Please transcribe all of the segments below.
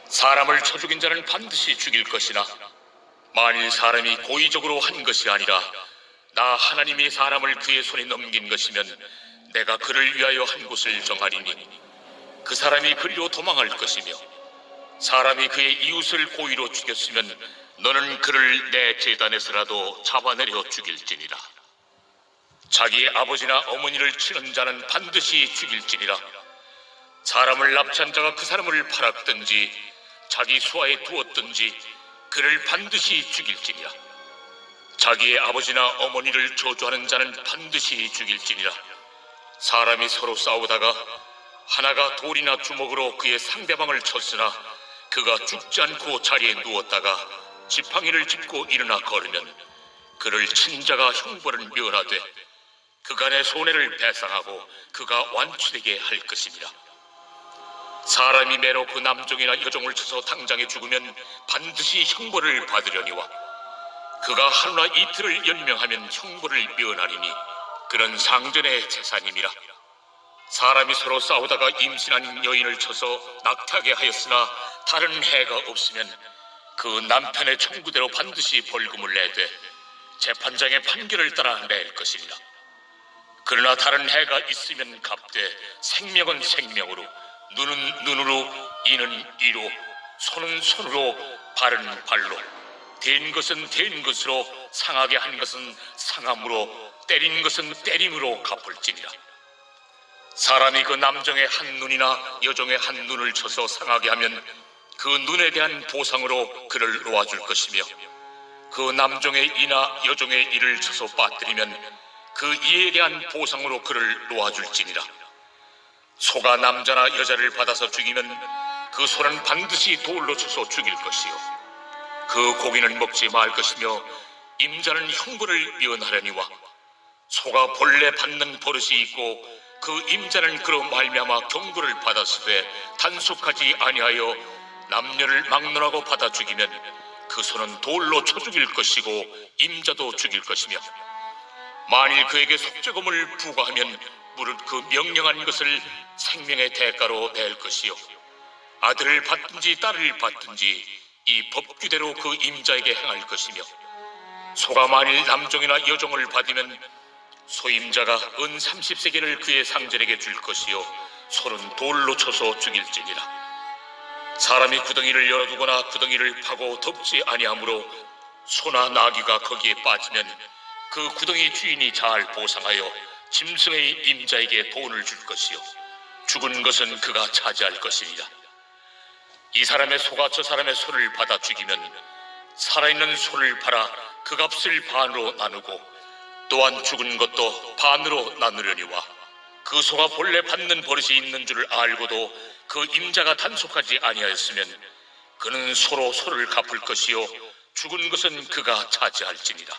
사람을 쳐 죽인 자는 반드시 죽일 것이나 만일 사람이 고의적으로 한 것이 아니라 나 하나님이 사람을 그의 손에 넘긴 것이면 내가 그를 위하여 한 곳을 정하리니 그 사람이 그리로 도망할 것이며 사람이 그의 이웃을 고의로 죽였으면 너는 그를 내 제단에서라도 잡아내려 죽일지니라. 자기의 아버지나 어머니를 치는 자는 반드시 죽일지니라. 사람을 납치한 자가 그 사람을 팔았든지 자기 수하에 두었든지 그를 반드시 죽일지니라. 자기의 아버지나 어머니를 저주하는 자는 반드시 죽일지니라. 사람이 서로 싸우다가 하나가 돌이나 주먹으로 그의 상대방을 쳤으나 그가 죽지 않고 자리에 누웠다가 지팡이를 짚고 일어나 걸으면 그를 친 자가 형벌을 면하되 그간의 손해를 배상하고 그가 완치되게 할 것이니라. 사람이 매로 그 남종이나 여종을 쳐서 당장에 죽으면 반드시 형벌을 받으려니와 그가 하루나 이틀을 연명하면 형벌을 면하리니 그는 상전의 재산임이라. 사람이 서로 싸우다가 임신한 여인을 쳐서 낙태하게 하였으나 다른 해가 없으면 그 남편의 청구대로 반드시 벌금을 내되 재판장의 판결을 따라 낼 것이니라. 그러나 다른 해가 있으면 갚되 생명은 생명으로 눈은 눈으로 이는 이로 손은 손으로 발은 발로 된 것은 된 것으로 상하게 한 것은 상함으로 때린 것은 때림으로 갚을지니라. 사람이 그 남종의 한 눈이나 여종의 한 눈을 쳐서 상하게 하면 그 눈에 대한 보상으로 그를 놓아줄 것이며 그 남종의 이나 여종의 이를 쳐서 빠뜨리면 그 이에 대한 보상으로 그를 놓아줄지니라. 소가 남자나 여자를 받아서 죽이면 그 소는 반드시 돌로 쳐서 죽일 것이요 그 고기는 먹지 말 것이며 임자는 형벌을 면하려니와 소가 본래 받는 버릇이 있고 그 임자는 그로 말미암아 경고를 받았으되 단속하지 아니하여 남녀를 막론하고 받아 죽이면 그 소는 돌로 쳐 죽일 것이고 임자도 죽일 것이며 만일 그에게 속죄금을 부과하면 무릇 그 명령한 것을 생명의 대가로 낼 것이요 아들을 받든지 딸을 받든지 이 법규대로 그 임자에게 행할 것이며 소가 만일 남종이나 여종을 받으면 소임자가 은 30세겔을 그의 상전에게 줄 것이요 소는 돌로 쳐서 죽일지니라. 사람이 구덩이를 열어두거나 구덩이를 파고 덮지 아니하므로 소나 나귀가 거기에 빠지면 그 구덩이 주인이 잘 보상하여 짐승의 임자에게 돈을 줄 것이요 죽은 것은 그가 차지할 것이니라. 이 사람의 소가 저 사람의 소를 받아 죽이면 살아있는 소를 팔아 그 값을 반으로 나누고 또한 죽은 것도 반으로 나누려니와 그 소가 본래 받는 버릇이 있는 줄을 알고도 그 임자가 단속하지 아니하였으면 그는 소로 소를 갚을 것이요 죽은 것은 그가 차지할지니라.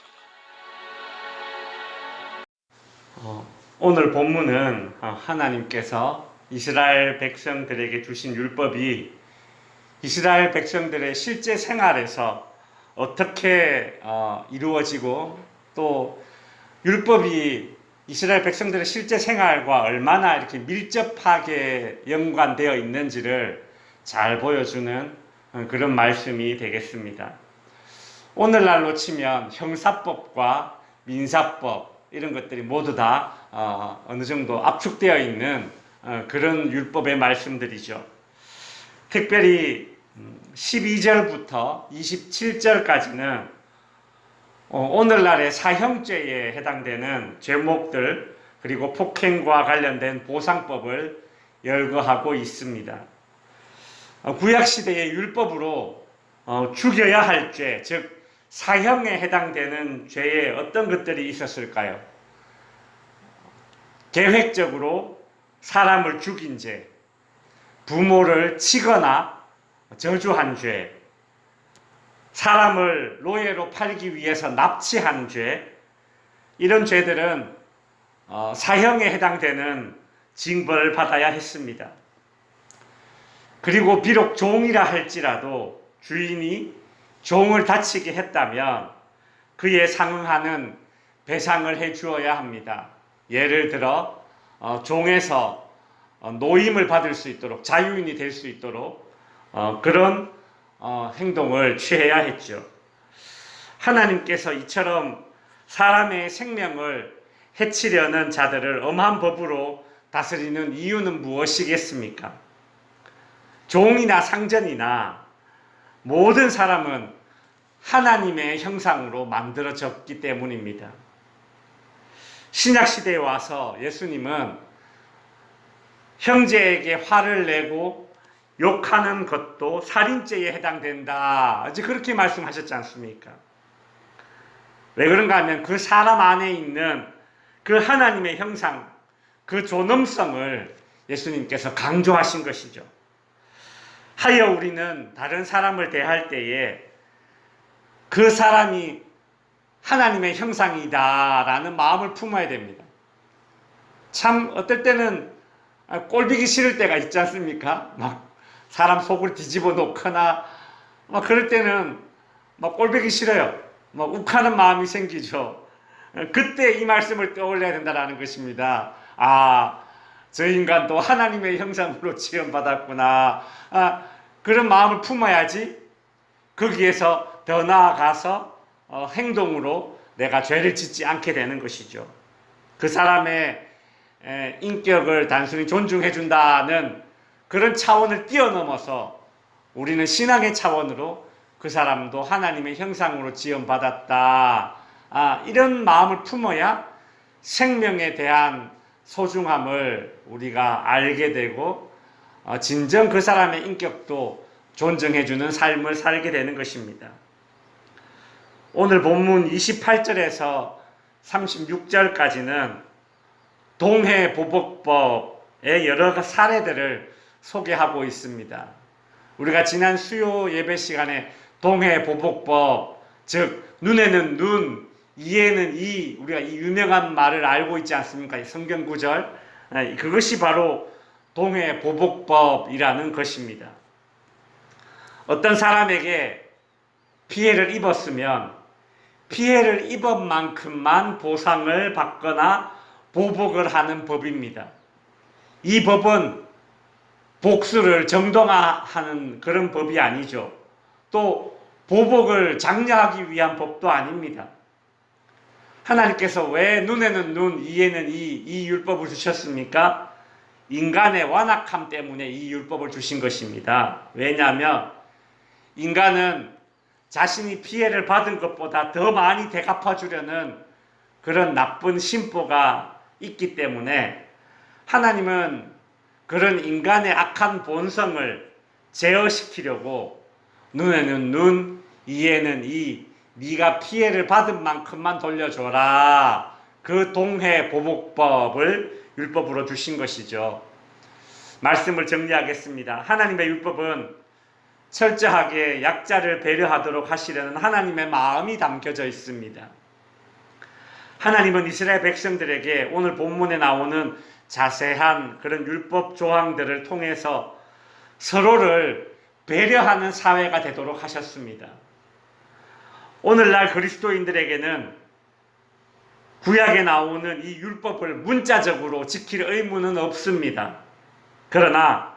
오늘 본문은 하나님께서 이스라엘 백성들에게 주신 율법이 이스라엘 백성들의 실제 생활에서 어떻게 이루어지고 또 율법이 이스라엘 백성들의 실제 생활과 얼마나 이렇게 밀접하게 연관되어 있는지를 잘 보여주는 그런 말씀이 되겠습니다. 오늘날로 치면 형사법과 민사법 이런 것들이 모두 다 어느 정도 압축되어 있는 그런 율법의 말씀들이죠. 특별히 12절부터 27절까지는 오늘날의 사형죄에 해당되는 죄목들 그리고 폭행과 관련된 보상법을 열거하고 있습니다. 구약시대의 율법으로 죽여야 할 죄, 즉 사형에 해당되는 죄에 어떤 것들이 있었을까요? 계획적으로 사람을 죽인 죄, 부모를 치거나 저주한 죄, 사람을 노예로 팔기 위해서 납치한 죄, 이런 죄들은 사형에 해당되는 징벌을 받아야 했습니다. 그리고 비록 종이라 할지라도 주인이 종을 다치게 했다면 그에 상응하는 배상을 해주어야 합니다. 예를 들어 종에서 노임을 받을 수 있도록, 자유인이 될 수 있도록 그런 행동을 취해야 했죠. 하나님께서 이처럼 사람의 생명을 해치려는 자들을 엄한 법으로 다스리는 이유는 무엇이겠습니까? 종이나 상전이나 모든 사람은 하나님의 형상으로 만들어졌기 때문입니다. 신약시대에 와서 예수님은 형제에게 화를 내고 욕하는 것도 살인죄에 해당된다. 이제 그렇게 말씀하셨지 않습니까? 왜 그런가 하면 그 사람 안에 있는 그 하나님의 형상, 그 존엄성을 예수님께서 강조하신 것이죠. 하여 우리는 다른 사람을 대할 때에 그 사람이 하나님의 형상이다라는 마음을 품어야 됩니다. 참 어떨 때는 꼴보기 싫을 때가 있지 않습니까? 막 사람 속을 뒤집어 놓거나 막 그럴 때는 막 꼴보기 싫어요. 막 욱하는 마음이 생기죠. 그때 이 말씀을 떠올려야 된다는 것입니다. 아, 저 인간도 하나님의 형상으로 지음받았구나. 그런 마음을 품어야지 거기에서 더 나아가서 행동으로 내가 죄를 짓지 않게 되는 것이죠. 그 사람의 인격을 단순히 존중해 준다는 그런 차원을 뛰어넘어서 우리는 신앙의 차원으로 그 사람도 하나님의 형상으로 지음받았다. 이런 마음을 품어야 생명에 대한 소중함을 우리가 알게 되고 진정 그 사람의 인격도 존중해주는 삶을 살게 되는 것입니다. 오늘 본문 28절에서 36절까지는 동해보복법의 여러 사례들을 소개하고 있습니다. 우리가 지난 수요 예배 시간에 동해보복법, 즉 눈에는 눈, 이에는 이, 우리가 이 유명한 말을 알고 있지 않습니까? 성경 구절, 그것이 바로 동해보복법이라는 것입니다. 어떤 사람에게 피해를 입었으면 피해를 입은 만큼만 보상을 받거나 보복을 하는 법입니다. 이 법은 복수를 정당화하는 그런 법이 아니죠. 또 보복을 장려하기 위한 법도 아닙니다. 하나님께서 왜 눈에는 눈, 이에는 이 율법을 주셨습니까? 인간의 완악함 때문에 이 율법을 주신 것입니다. 왜냐하면 인간은 자신이 피해를 받은 것보다 더 많이 되갚아 주려는 그런 나쁜 심보가 있기 때문에 하나님은 그런 인간의 악한 본성을 제어시키려고 눈에는 눈, 이에는 이, 네가 피해를 받은 만큼만 돌려줘라. 그 동해보복법을 율법으로 주신 것이죠. 말씀을 정리하겠습니다. 하나님의 율법은 철저하게 약자를 배려하도록 하시려는 하나님의 마음이 담겨져 있습니다. 하나님은 이스라엘 백성들에게 오늘 본문에 나오는 자세한 그런 율법 조항들을 통해서 서로를 배려하는 사회가 되도록 하셨습니다. 오늘날 그리스도인들에게는 구약에 나오는 이 율법을 문자적으로 지킬 의무는 없습니다. 그러나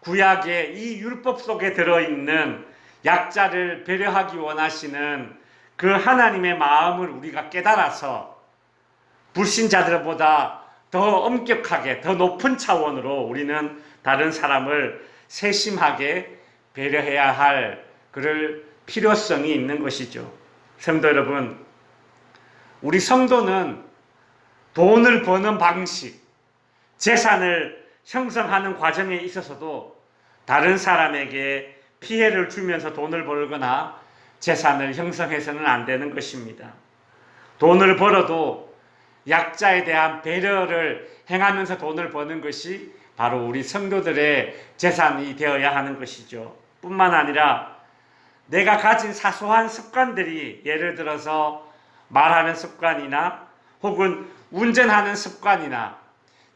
구약의 이 율법 속에 들어있는 약자를 배려하기 원하시는 그 하나님의 마음을 우리가 깨달아서 불신자들보다 더 엄격하게, 더 높은 차원으로 우리는 다른 사람을 세심하게 배려해야 할 그럴 필요성이 있는 것이죠. 성도 여러분, 우리 성도는 돈을 버는 방식, 재산을 형성하는 과정에 있어서도 다른 사람에게 피해를 주면서 돈을 벌거나 재산을 형성해서는 안 되는 것입니다. 돈을 벌어도 약자에 대한 배려를 행하면서 돈을 버는 것이 바로 우리 성도들의 재산이 되어야 하는 것이죠. 뿐만 아니라 내가 가진 사소한 습관들이, 예를 들어서 말하는 습관이나 혹은 운전하는 습관이나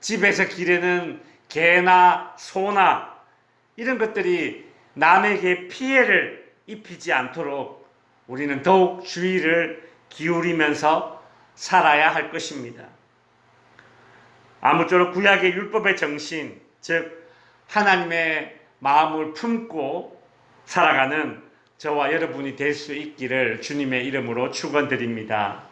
집에서 기르는 개나 소나 이런 것들이 남에게 피해를 입히지 않도록 우리는 더욱 주의를 기울이면서 살아야 할 것입니다. 아무쪼록 구약의 율법의 정신, 즉 하나님의 마음을 품고 살아가는 저와 여러분이 될 수 있기를 주님의 이름으로 축원드립니다.